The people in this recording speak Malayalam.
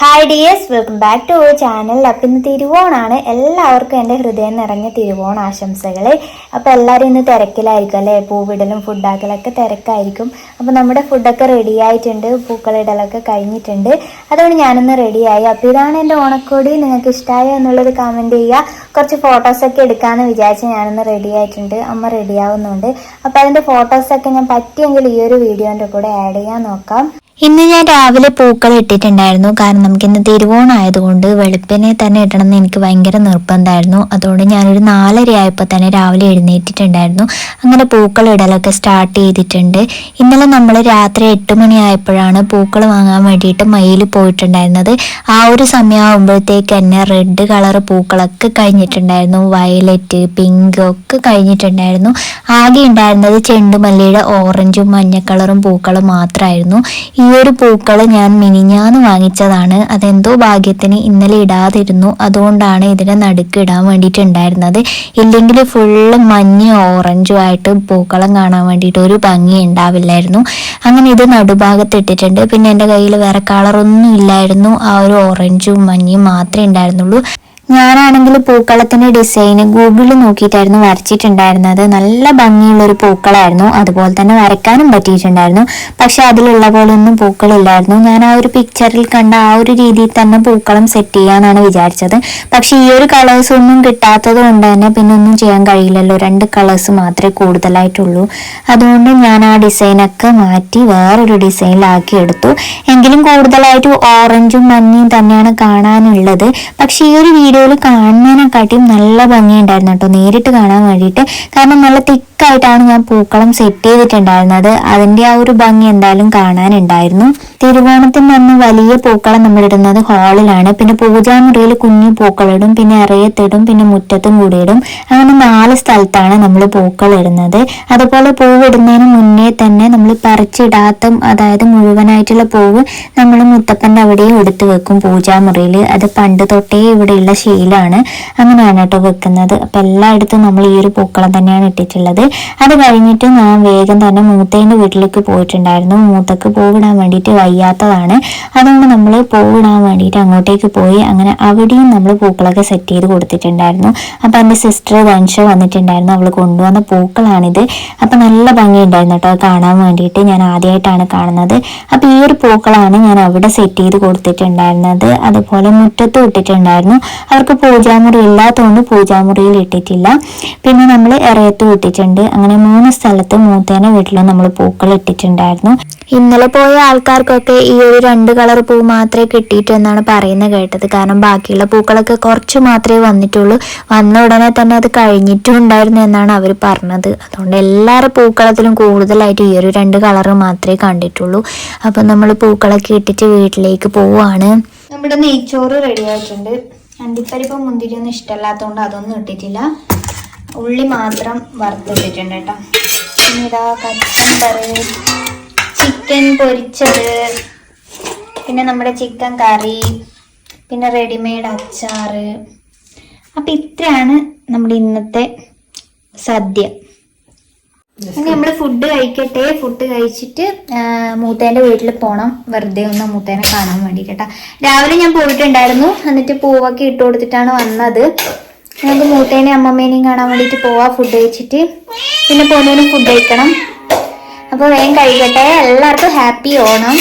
Hi dears, welcome back to our channel. അപ്പം ഇന്ന് തിരുവോണാണ്. എല്ലാവർക്കും എൻ്റെ ഹൃദയം നിറഞ്ഞ തിരുവോണ ആശംസകൾ. അപ്പോൾ എല്ലാവരും ഇന്ന് തിരക്കിലായിരിക്കും അല്ലേ? പൂവിടലും ഫുഡാക്കലൊക്കെ തിരക്കായിരിക്കും. അപ്പോൾ നമ്മുടെ ഫുഡൊക്കെ റെഡി ആയിട്ടുണ്ട്, പൂക്കളിടലൊക്കെ കഴിഞ്ഞിട്ടുണ്ട്. അതുകൊണ്ട് ഞാനൊന്ന് റെഡിയായി. അപ്പോൾ ഇതാണ് എൻ്റെ ഓണക്കോടി. നിങ്ങൾക്ക് ഇഷ്ടമായോ എന്നുള്ളത് കമൻറ്റ് ചെയ്യുക. കുറച്ച് ഫോട്ടോസൊക്കെ എടുക്കാമെന്ന് വിചാരിച്ച് ഞാനൊന്ന് റെഡി ആയിട്ടുണ്ട്. അമ്മ റെഡി ആവുന്നുണ്ട്. അപ്പോൾ അതിൻ്റെ ഫോട്ടോസൊക്കെ ഞാൻ പറ്റിയെങ്കിൽ ഈ ഒരു വീഡിയോൻ്റെ കൂടെ ആഡ് ചെയ്യാൻ നോക്കാം. ഇന്ന് ഞാൻ രാവിലെ പൂക്കൾ ഇട്ടിട്ടുണ്ടായിരുന്നു. കാരണം നമുക്കിന്ന് തിരുവോണമായതുകൊണ്ട് വെളുപ്പിനെ തന്നെ ഇടണം എന്ന് എനിക്ക് ഭയങ്കര നിർബന്ധമായിരുന്നു. അതുകൊണ്ട് ഞാനൊരു 4:30 ആയപ്പോൾ തന്നെ രാവിലെ എഴുന്നേറ്റിട്ടുണ്ടായിരുന്നു. അങ്ങനെ പൂക്കൾ ഇടലൊക്കെ സ്റ്റാർട്ട് ചെയ്തിട്ടുണ്ട്. ഇന്നലെ നമ്മൾ രാത്രി 8 മണിയായപ്പോഴാണ് പൂക്കൾ വാങ്ങാൻ വേണ്ടിയിട്ട് മയിൽ പോയിട്ടുണ്ടായിരുന്നത്. ആ ഒരു സമയമാകുമ്പോഴത്തേക്ക് തന്നെ റെഡ് കളർ പൂക്കളൊക്കെ കഴിഞ്ഞിട്ടുണ്ടായിരുന്നു. വയലറ്റ്, പിങ്ക് ഒക്കെ കഴിഞ്ഞിട്ടുണ്ടായിരുന്നു. ആകെ ഉണ്ടായിരുന്നത് ചെണ്ടുമല്ലിയുടെ ഓറഞ്ചും മഞ്ഞ കളറും പൂക്കളും മാത്രമായിരുന്നു. ഈ ഒരു പൂക്കൾ ഞാൻ മിനിഞ്ഞാന്ന് വാങ്ങിച്ചതാണ്. അതെന്തോ ഭാഗ്യത്തിന് ഇന്നലെ ഇടാതിരുന്നു. അതുകൊണ്ടാണ് ഇതിനെ നടുക്ക് ഇടാൻ വേണ്ടിയിട്ടുണ്ടായിരുന്നത്. ഇല്ലെങ്കിൽ ഫുള്ള് മഞ്ഞയും ഓറഞ്ചും ആയിട്ട് പൂക്കളം കാണാൻ വേണ്ടിയിട്ട് ഒരു ഭംഗി ഉണ്ടാവില്ലായിരുന്നു. അങ്ങനെ ഇത് നടുഭാഗത്ത് ഇട്ടിട്ടുണ്ട്. പിന്നെ എൻ്റെ കയ്യിൽ വേറെ കളറൊന്നും ഇല്ലായിരുന്നു. ആ ഒരു ഓറഞ്ചും മഞ്ഞയും മാത്രമേ ഉണ്ടായിരുന്നുള്ളൂ. ഞാനാണെങ്കിൽ പൂക്കളത്തിൻ്റെ ഡിസൈന് ഗൂഗിളിൽ നോക്കിയിട്ടായിരുന്നു വരച്ചിട്ടുണ്ടായിരുന്നത്. നല്ല ഭംഗിയുള്ളൊരു പൂക്കളായിരുന്നു. അതുപോലെ തന്നെ വരയ്ക്കാനും പറ്റിയിട്ടുണ്ടായിരുന്നു. പക്ഷെ അതിലുള്ള പോലെ ഒന്നും പൂക്കളില്ലായിരുന്നു. ഞാൻ ആ ഒരു പിക്ചറിൽ കണ്ട ആ ഒരു രീതിയിൽ തന്നെ പൂക്കളം സെറ്റ് ചെയ്യാനാണ് വിചാരിച്ചത്. പക്ഷെ ഈ ഒരു കളേഴ്സ് ഒന്നും കിട്ടാത്തത് കൊണ്ട് തന്നെ പിന്നെ ഒന്നും ചെയ്യാൻ കഴിയില്ലല്ലോ. 2 കളേഴ്സ് മാത്രമേ കൂടുതലായിട്ടുള്ളൂ. അതുകൊണ്ട് ഞാൻ ആ ഡിസൈനൊക്കെ മാറ്റി വേറൊരു ഡിസൈനിലാക്കി എടുത്തു. എങ്കിലും കൂടുതലായിട്ട് ഓറഞ്ചും മഞ്ഞയും തന്നെയാണ് കാണാനുള്ളത്. പക്ഷെ ഈ ഒരു വീഡിയോയിൽ കാണുന്നതിനെക്കാട്ടിയും നല്ല ഭംഗിയുണ്ടായിരുന്നു കേട്ടോ, നേരിട്ട് കാണാൻ വേണ്ടിയിട്ട്. കാരണം നല്ല തിക്കായിട്ടാണ് ഞാൻ പൂക്കളം സെറ്റ് ചെയ്തിട്ടുണ്ടായിരുന്നത്. അതിൻ്റെ ആ ഒരു ഭംഗി എന്തായാലും കാണാനുണ്ടായിരുന്നു. തിരുവോണത്തിന് അന്ന് വലിയ പൂക്കളം നമ്മളിടുന്നത് ഹാളിലാണ്. പിന്നെ പൂജാമുറിയിൽ കുഞ്ഞു പൂക്കളിടും, പിന്നെ ഇറയത്തിടും, പിന്നെ മുറ്റത്തും കൂടി ഇടും. അങ്ങനെ 4 സ്ഥലത്താണ് നമ്മൾ പൂക്കൾ ഇടുന്നത്. അതുപോലെ പൂവിടുന്നതിന് മുന്നേ തന്നെ നമ്മൾ പറിച്ചിടാത്ത, അതായത് മുഴുവനായിട്ടുള്ള പൂവ് നമ്മൾ മുത്തപ്പൻ്റെ അവിടെയും എടുത്തു വെക്കും പൂജാമുറിയിൽ. അത് പണ്ട് തൊട്ടേ ഇവിടെയുള്ള ശീലമാണ്. അങ്ങനെയാണ് കേട്ടോ വെക്കുന്നത്. അപ്പം എല്ലായിടത്തും നമ്മൾ ഈ ഒരു പൂക്കളം തന്നെയാണ് ഇട്ടിട്ടുള്ളത്. അത് കഴിഞ്ഞിട്ട് ഞാൻ വേഗം തന്നെ മൂത്തേൻ്റെ വീട്ടിലേക്ക് പോയിട്ടുണ്ടായിരുന്നു. മൂത്തക്ക് പൂവിടാൻ വേണ്ടിയിട്ട് വയ്യാത്തതാണ്. അതുകൊണ്ട് നമ്മൾ പൂവിടാൻ വേണ്ടിയിട്ട് അങ്ങോട്ടേക്ക് പോയി. അങ്ങനെ അവിടെയും നമ്മൾ പൂക്കളൊക്കെ സെറ്റ് ചെയ്ത് കൊടുത്തിട്ടുണ്ടായിരുന്നു. അപ്പം എൻ്റെ സിസ്റ്റർ വൻഷ വന്നിട്ടുണ്ടായിരുന്നു. അവൾ കൊണ്ടുവന്ന പൂക്കളാണിത്. അപ്പം നല്ല ഭംഗിയുണ്ടായിരുന്നു കേട്ടോ കാണാൻ വേണ്ടിയിട്ട്. ഞാൻ ആദ്യമായിട്ടാണ് കാണുന്നത്. അപ്പം ഈ ഒരു പൂക്കളാണ് ഞാൻ അവിടെ സെറ്റ് ചെയ്ത് കൊടുത്തിട്ടുണ്ടായിരുന്നത്. അതുപോലെ മുറ്റത്തും ഇട്ടിട്ടുണ്ടായിരുന്നു. അവർക്ക് പൂജാമുറി ഇല്ലാത്തതുകൊണ്ട് പൂജാമുറിയിൽ ഇട്ടിട്ടില്ല. പിന്നെ നമ്മൾ ഇറയത്തും ഇട്ടിട്ടുണ്ട്. അങ്ങനെ 3 സ്ഥലത്ത് മൂത്തേനെ വീട്ടിലും നമ്മൾ പൂക്കൾ ഇട്ടിട്ടുണ്ടായിരുന്നു. ഇന്നലെ പോയ ആൾക്കാർക്കൊക്കെ ഈ ഒരു 2 കളർ പൂ മാത്രമേ കിട്ടിയിട്ടു എന്നാണ് പറയുന്നത് കേട്ടത്. കാരണം ബാക്കിയുള്ള പൂക്കളൊക്കെ കുറച്ച് മാത്രമേ വന്നിട്ടുള്ളൂ. വന്ന ഉടനെ തന്നെ അത് കഴിഞ്ഞിട്ടും ഉണ്ടായിരുന്നു എന്നാണ് അവർ പറഞ്ഞത്. അതുകൊണ്ട് എല്ലാവരുടെ പൂക്കളത്തിലും കൂടുതലായിട്ട് ഈ ഒരു 2 കളർ മാത്രമേ കണ്ടിട്ടുള്ളൂ. അപ്പം നമ്മൾ പൂക്കളൊക്കെ ഇട്ടിട്ട് വീട്ടിലേക്ക് പോവുകയാണ്. നമ്മുടെ നെയ്ച്ചോറ് റെഡി ആയിട്ടുണ്ട്. അണ്ടിപ്പരിപ്പ് മുന്തിരിയൊന്നും ഇഷ്ടമല്ലാത്തതുകൊണ്ട് അതൊന്നും ഇട്ടിട്ടില്ല. ഉള്ളി മാത്രം വറുത്തിട്ടിട്ടുണ്ട് കേട്ടോ. പിന്നെ ഇതാ കച്ചമ്പറ്, ചിക്കൻ പൊരിച്ചത്, പിന്നെ നമ്മുടെ ചിക്കൻ കറി, പിന്നെ റെഡിമെയ്ഡ് അച്ചാറ്. അപ്പം ഇത്രയാണ് നമ്മുടെ ഇന്നത്തെ സദ്യ. ഇനി നമ്മൾ ഫുഡ് കഴിക്കട്ടെ. ഫുഡ് കഴിച്ചിട്ട് മൂത്തേൻ്റെ വീട്ടിൽ പോകണം. വെറുതെ ഒന്ന് മൂത്തേനെ കാണാൻ വേണ്ടിയിട്ട് കേട്ടോ. രാവിലെ ഞാൻ പോയിട്ടുണ്ടായിരുന്നു. എന്നിട്ട് പൂവൊക്കെ ഇട്ട് കൊടുത്തിട്ടാണ് വന്നത്. നമുക്ക് മൂത്തേനെയും അമ്മമ്മേനെയും കാണാൻ വേണ്ടിയിട്ട് പോവാം ഫുഡ് കഴിച്ചിട്ട്. പിന്നെ പോന്നേനും ഫുഡ് കഴിക്കണം. അപ്പോൾ വേഗം കഴിക്കട്ടെ. എല്ലാവർക്കും ഹാപ്പി ഓണം.